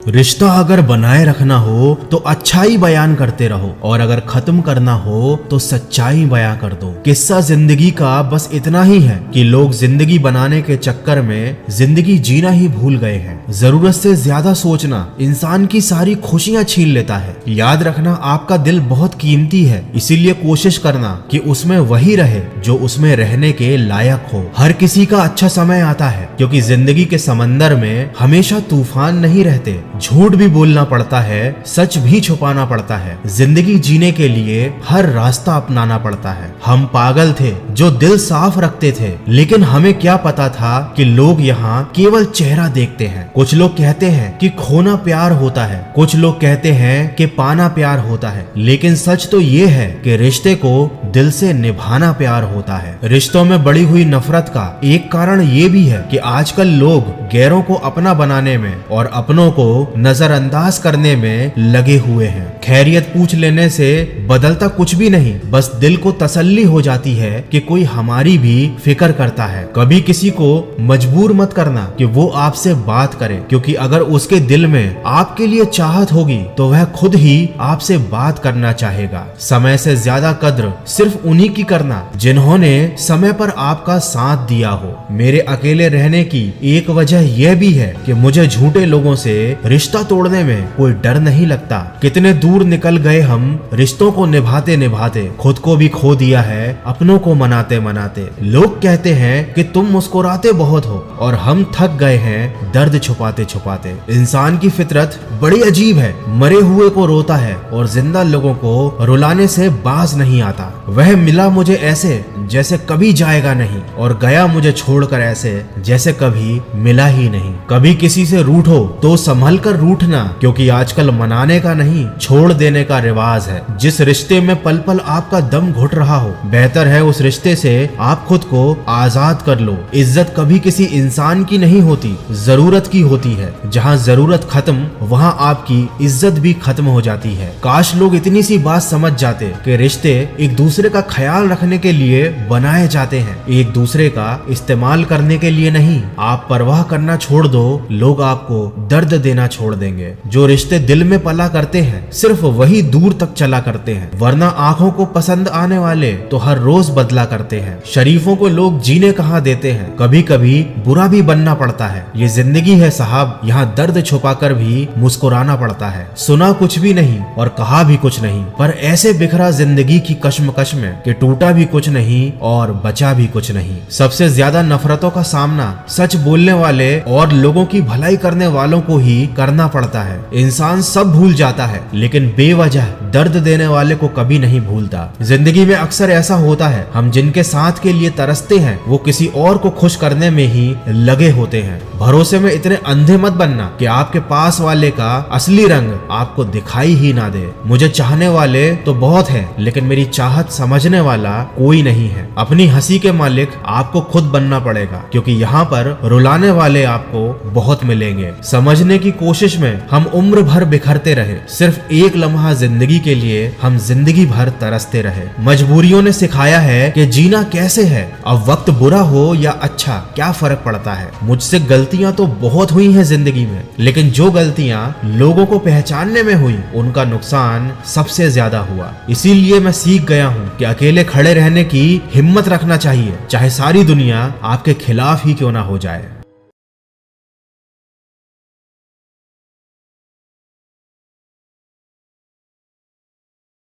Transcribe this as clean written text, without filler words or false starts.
रिश्ता अगर बनाए रखना हो तो अच्छाई बयान करते रहो और अगर खत्म करना हो तो सच्चाई बयां कर दो। किस्सा जिंदगी का बस इतना ही है कि लोग जिंदगी बनाने के चक्कर में जिंदगी जीना ही भूल गए हैं। जरूरत से ज्यादा सोचना इंसान की सारी खुशियां छीन लेता है। याद रखना आपका दिल बहुत कीमती है, इसीलिए कोशिश करना कि उसमें वही रहे जो उसमें रहने के लायक हो। हर किसी का अच्छा समय आता है, क्योंकि जिंदगी के समंदर में हमेशा तूफान नहीं रहते। झूठ भी बोलना पड़ता है, सच भी छुपाना पड़ता है। जिंदगी जीने के लिए हर रास्ता अपनाना पड़ता है। हम पागल थे जो दिल साफ रखते थे, लेकिन हमें क्या पता था कि लोग यहाँ केवल चेहरा देखते हैं। कुछ लोग कहते हैं कि खोना प्यार होता है, कुछ लोग कहते हैं कि पाना प्यार होता है, लेकिन सच तो ये है कि रिश्ते को दिल से निभाना प्यार होता है। रिश्तों में बढ़ी हुई नफरत का एक कारण ये भी है कि आजकल लोग गैरों को अपना बनाने में और अपनों को नजरअंदाज करने में लगे हुए हैं। खैरियत पूछ लेने से बदलता कुछ भी नहीं, बस दिल को तसल्ली हो जाती है कि कोई हमारी भी फिक्र करता है। कभी किसी को मजबूर मत करना कि वो आपसे बात करे, क्योंकि अगर उसके दिल में आपके लिए चाहत होगी तो वह खुद ही आपसे बात करना चाहेगा। समय से ज्यादा कद्र सिर्फ उन्हीं की करना जिन्होंने समय पर आपका साथ दिया हो। मेरे अकेले रहने की एक वजह यह भी है कि मुझे झूठे लोगों से रिश्ता तोड़ने में कोई डर नहीं लगता। कितने दूर निकल गए हम रिश्तों को निभाते निभाते, खुद को भी खो दिया है अपनों को मनाते मनाते। लोग कहते हैं कि तुम मुस्कुराते बहुत हो और हम थक गए हैं दर्द छुपाते छुपाते। इंसान की फितरत बड़ी अजीब है, मरे हुए को रोता है और जिंदा लोगों को रुलाने से बाज नहीं आता। वह मिला मुझे ऐसे जैसे कभी जाएगा नहीं और गया मुझे छोड़कर ऐसे जैसे कभी मिला ही नहीं। कभी किसी से रूठो तो संभल कर रूठना, क्योंकि आजकल मनाने का नहीं छोड़ देने का रिवाज है। जिस रिश्ते में पल पल आपका दम घुट रहा हो, बेहतर है उस रिश्ते से आप खुद को आजाद कर लो। इज्जत कभी किसी इंसान की नहीं होती, जरूरत की होती है। जहाँ जरूरत खत्म वहाँ आपकी इज्जत भी खत्म हो जाती है। काश लोग इतनी सी बात समझ जाते कि रिश्ते एक दूसरे का ख्याल रखने के लिए बनाए जाते हैं, एक दूसरे का इस्तेमाल करने के लिए नहीं। आप परवाह करना छोड़ दो, लोग आपको दर्द देना छोड़ देंगे। जो रिश्ते दिल में पला करते हैं सिर्फ वही दूर तक चला करते हैं, वरना आंखों को पसंद आने वाले तो हर रोज बदला करते हैं। शरीफों को लोग जीने कहाँ देते हैं, कभी कभी बुरा भी बनना पड़ता है। ये जिंदगी है साहब, यहाँ दर्द छुपाकर भी मुस्कुराना पड़ता है। सुना कुछ भी नहीं और कहा भी कुछ नहीं, पर ऐसे बिखरा जिंदगी की कश्मकश में कि टूटा भी कुछ नहीं और बचा भी कुछ नहीं। सबसे ज्यादा नफरतों का सामना सच बोलने वाले और लोगों की भलाई करने वालों को ही करना पड़ता है। इंसान सब भूल जाता है, लेकिन बेवजह दर्द देने वाले को कभी नहीं भूलता। जिंदगी में अक्सर ऐसा होता है, हम जिनके साथ के लिए तरसते हैं वो किसी और को खुश करने में ही लगे होते हैं। भरोसे में इतने अंधे मत बनना कि आपके पास वाले का असली रंग आपको दिखाई ही ना दे। मुझे चाहने वाले तो बहुत हैं, लेकिन मेरी चाहत समझने वाला कोई नहीं है। अपनी हंसी के मालिक आपको खुद बनना पड़ेगा, क्योंकि यहाँ पर रुलाने वाले आपको बहुत मिलेंगे। समझने की कोशिश में हम उम्र भर बिखरते रहे, सिर्फ एक लम्हा जिंदगी के लिए हम जिंदगी भर तरसते रहे। मजबूरियों ने सिखाया है कि जीना कैसे है। अब वक्त बुरा हो या अच्छा क्या फर्क पड़ता है। मुझसे गलतियां तो बहुत हुई हैं जिंदगी में, लेकिन जो गलतियां लोगों को पहचानने में हुई उनका नुकसान सबसे ज्यादा हुआ। इसीलिए मैं सीख गया हूँ कि अकेले खड़े रहने की हिम्मत रखना चाहिए, चाहे सारी दुनिया आपके खिलाफ ही क्यों ना हो जाए।